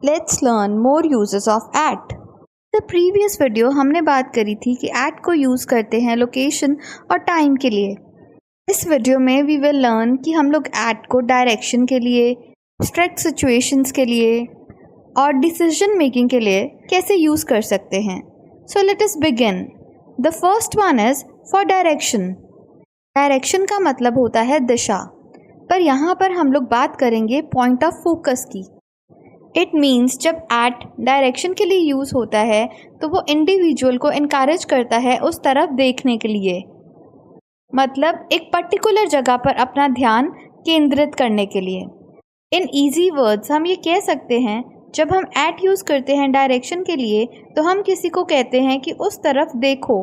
Let's learn more uses of at. The previous video हमने बात करी थी कि at को यूज़ करते हैं लोकेशन और टाइम के लिए. इस वीडियो में वी विल लर्न कि हम लोग at को डायरेक्शन के लिए, एब्स्ट्रैक्ट सिचुएशंस के लिए और डिसीजन मेकिंग के लिए कैसे यूज़ कर सकते हैं. So let us begin. The first one is for direction. Direction का मतलब होता है दिशा, पर यहाँ पर हम लोग बात करेंगे पॉइंट ऑफ फोकस की. इट मीन्स जब एट डायरेक्शन के लिए यूज़ होता है तो वो इंडिविजुअल को इनकरेज करता है उस तरफ देखने के लिए, मतलब एक पर्टिकुलर जगह पर अपना ध्यान केंद्रित करने के लिए. इन ईजी वर्ड्स हम ये कह सकते हैं, जब हम एट यूज़ करते हैं डायरेक्शन के लिए तो हम किसी को कहते हैं कि उस तरफ देखो.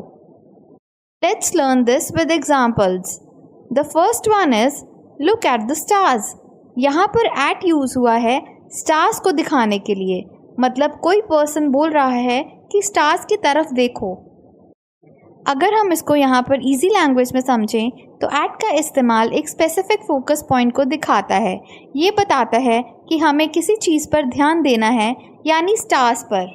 Let's learn this with examples. The first one is look at the stars. यहाँ पर एट यूज़ हुआ है स्टार्स को दिखाने के लिए, मतलब कोई पर्सन बोल रहा है कि स्टार्स की तरफ देखो. अगर हम इसको यहाँ पर इजी लैंग्वेज में समझें तो एट का इस्तेमाल एक स्पेसिफिक फोकस पॉइंट को दिखाता है. ये बताता है कि हमें किसी चीज़ पर ध्यान देना है, यानी स्टार्स पर.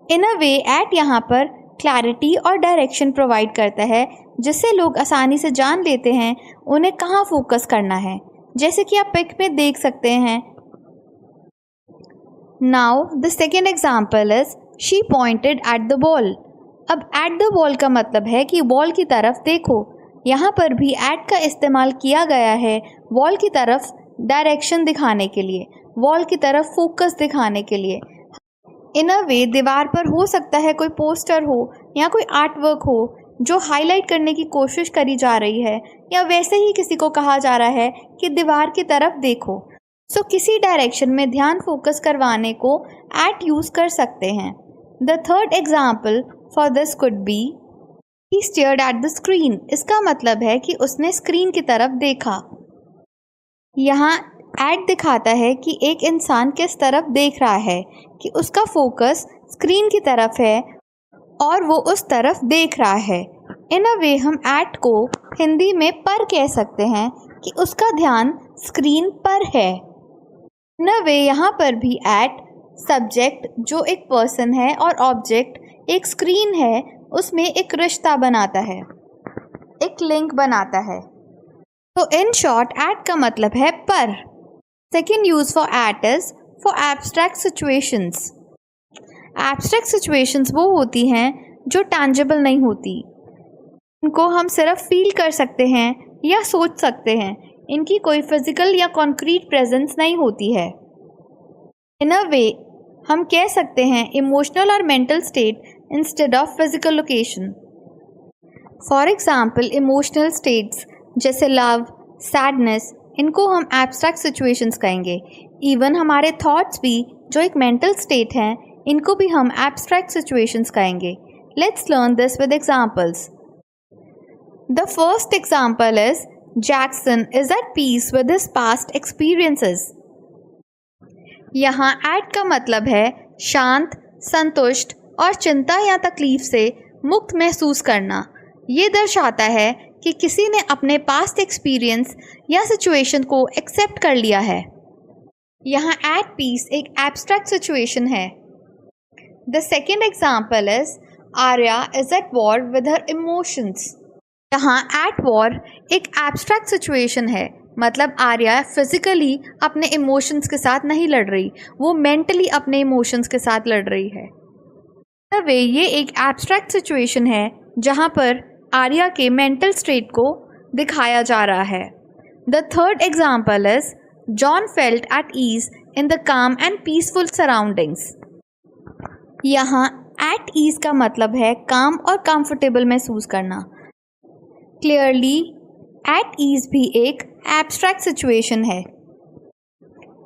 इन अ वे एट यहाँ पर क्लैरिटी और डायरेक्शन प्रोवाइड करता है, जिससे लोग आसानी से जान लेते हैं उन्हें कहाँ फोकस करना है, जैसे कि आप पिक में देख सकते हैं. Now the second example is she pointed at the ball. अब एट द बॉल का मतलब है कि बॉल की तरफ देखो. यहाँ पर भी एट का इस्तेमाल किया गया है बॉल की तरफ डायरेक्शन दिखाने के लिए, बॉल की तरफ फोकस दिखाने के लिए. इन अ वे दीवार पर हो सकता है कोई पोस्टर हो या कोई आर्ट वर्क हो जो हाईलाइट करने की कोशिश करी जा रही है, या वैसे ही किसी को कहा जा रहा है कि दीवार की तरफ देखो. सो किसी डायरेक्शन में ध्यान फोकस करवाने को एट यूज़ कर सकते हैं. The third example for this could be he stared at the screen. इसका मतलब है कि उसने स्क्रीन की तरफ देखा. यहाँ एट दिखाता है कि एक इंसान किस तरफ देख रहा है, कि उसका फोकस स्क्रीन की तरफ है और वो उस तरफ देख रहा है. इन अ वे हम एट को हिंदी में पर कह सकते हैं कि उसका ध्यान स्क्रीन पर है. इन अ वे यहाँ पर भी एट सब्जेक्ट जो एक पर्सन है और ऑब्जेक्ट एक स्क्रीन है, उसमें एक रिश्ता बनाता है, एक लिंक बनाता है. तो इन शॉर्ट एट का मतलब है पर. Second use for at is for abstract situations. Abstract situations वो होती हैं जो टैंजिबल नहीं होती. इनको हम सिर्फ फील कर सकते हैं या सोच सकते हैं, इनकी कोई फिजिकल या कॉन्क्रीट प्रेजेंस नहीं होती है. इन अ वे हम कह सकते हैं इमोशनल और mental state instead of physical location. For example emotional states जैसे लव, सैडनेस, इनको हम एब्स्ट्रैक्ट सिचुएशंस कहेंगे. इवन हमारे थॉट्स भी जो एक मेंटल स्टेट हैं, इनको भी हम एब्स्ट्रैक्ट सिचुएशंस कहेंगे. Let's learn this with examples. The first example is Jackson is at peace with his past experiences. यहाँ एट का मतलब है शांत, संतुष्ट और चिंता या तकलीफ से मुक्त महसूस करना. ये दर्शाता है कि किसी ने अपने पास्ट एक्सपीरियंस या सिचुएशन को एक्सेप्ट कर लिया है. यहाँ एट पीस एक एब्स्ट्रैक्ट सिचुएशन है. The second example is Arya is at war with her emotions. यहाँ एट वॉर एक एब्स्ट्रैक्ट सिचुएशन है, मतलब आर्या फिजिकली अपने इमोशंस के साथ नहीं लड़ रही, वो मेंटली अपने इमोशंस के साथ लड़ रही है. वे ये एक एब्स्ट्रैक्ट सिचुएशन है जहाँ पर आर्या के मेंटल स्टेट को दिखाया जा रहा है. The third example is John felt at ease in the calm and peaceful surroundings. यहाँ एट ईज का मतलब है काम और कंफर्टेबल महसूस करना. क्लियरली एट ईज भी एक एब्स्ट्रैक्ट सिचुएशन है.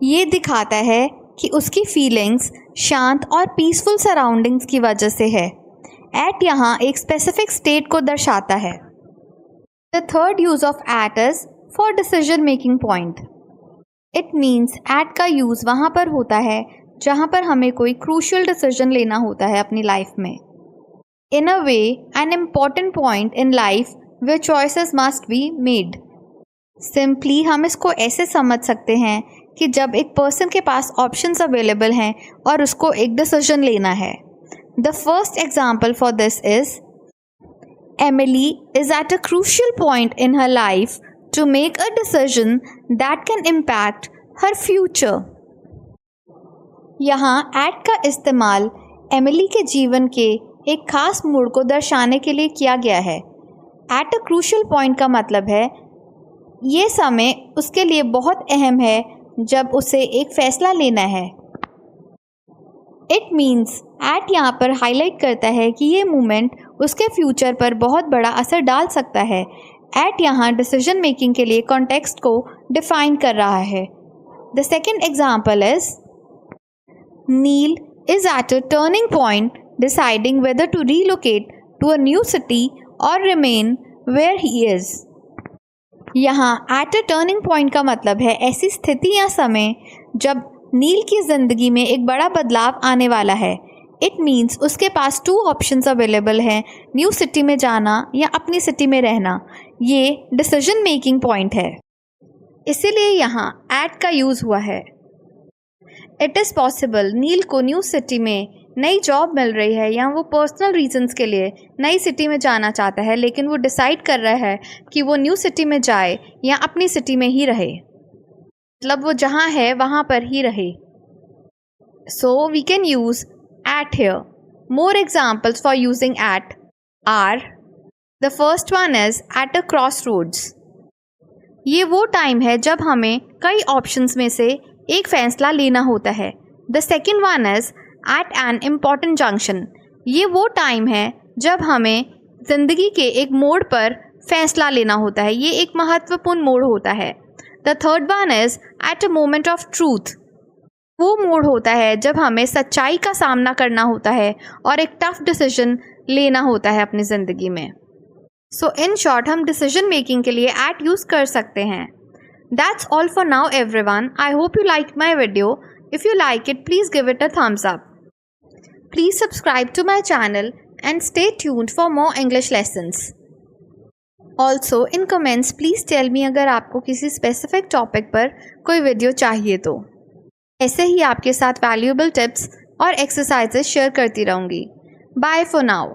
ये दिखाता है कि उसकी फीलिंग्स शांत और पीसफुल सराउंडिंग्स की वजह से है. एट यहाँ एक स्पेसिफिक स्टेट को दर्शाता है. The third use of at is for decision making point. It means at का यूज़ वहाँ पर होता है जहाँ पर हमें कोई क्रूशियल डिसीजन लेना होता है अपनी लाइफ में. In a way an important point in life where choices must be made. Simply हम इसको ऐसे समझ सकते हैं कि जब एक पर्सन के पास ऑप्शंस अवेलेबल हैं और उसको एक डिसीजन लेना है। The first example for this is Emily is at a crucial point in her life to make a decision that can impact her future. यहाँ at का इस्तेमाल एमिली के जीवन के एक खास मोड़ को दर्शाने के लिए किया गया है। At a crucial point का मतलब है ये समय उसके लिए बहुत अहम है जब उसे एक फैसला लेना है। इट मीन्स एट यहाँ पर हाईलाइट करता है कि ये मोमेंट उसके फ्यूचर पर बहुत बड़ा असर डाल सकता है। एट यहाँ डिसीजन मेकिंग के लिए कॉन्टेक्स्ट को डिफाइन कर रहा है। The second example is Neel is at a turning point deciding whether to relocate to a new city और रिमेन वेयर ही इज। यहाँ एट अ टर्निंग पॉइंट का मतलब है ऐसी स्थिति या समय जब नील की ज़िंदगी में एक बड़ा बदलाव आने वाला है। इट मीन्स उसके पास 2 ऑप्शंस अवेलेबल हैं, न्यू सिटी में जाना या अपनी सिटी में रहना। ये डिसीजन मेकिंग पॉइंट है, इसीलिए यहाँ एट का यूज़ हुआ है। इट इज़ पॉसिबल नील को न्यू सिटी में नई जॉब मिल रही है या वो पर्सनल रीजंस के लिए नई सिटी में जाना चाहता है, लेकिन वो डिसाइड कर रहा है कि वो न्यू सिटी में जाए या अपनी सिटी में ही रहे, मतलब वो जहाँ है वहाँ पर ही रहे। So we can use at here. More examples for using at are, the first one is at a crossroads. ये वो टाइम है जब हमें कई ऑप्शंस में से एक फैसला लेना होता है। The second one is at an important junction. ये वो टाइम है जब हमें ज़िंदगी के एक मोड़ पर फैसला लेना होता है, ये एक महत्वपूर्ण मोड़ होता है। The third one is at a moment of truth. वो मोड़ होता है जब हमें सच्चाई का सामना करना होता है और एक टफ डिसीजन लेना होता है अपनी ज़िंदगी में। सो इन शॉर्ट हम डिसीजन मेकिंग के लिए एट यूज़ कर सकते हैं। That's all for now everyone. I hope you like my video. If you like it please give it a thumbs up. Please subscribe to my channel and stay tuned for more English lessons. Also in comments please tell me अगर आपको किसी specific topic पर कोई video चाहिए तो। ऐसे ही आपके साथ वैल्यूएबल टिप्स और एक्सरसाइजेस शेयर करती रहूँगी। Bye for now.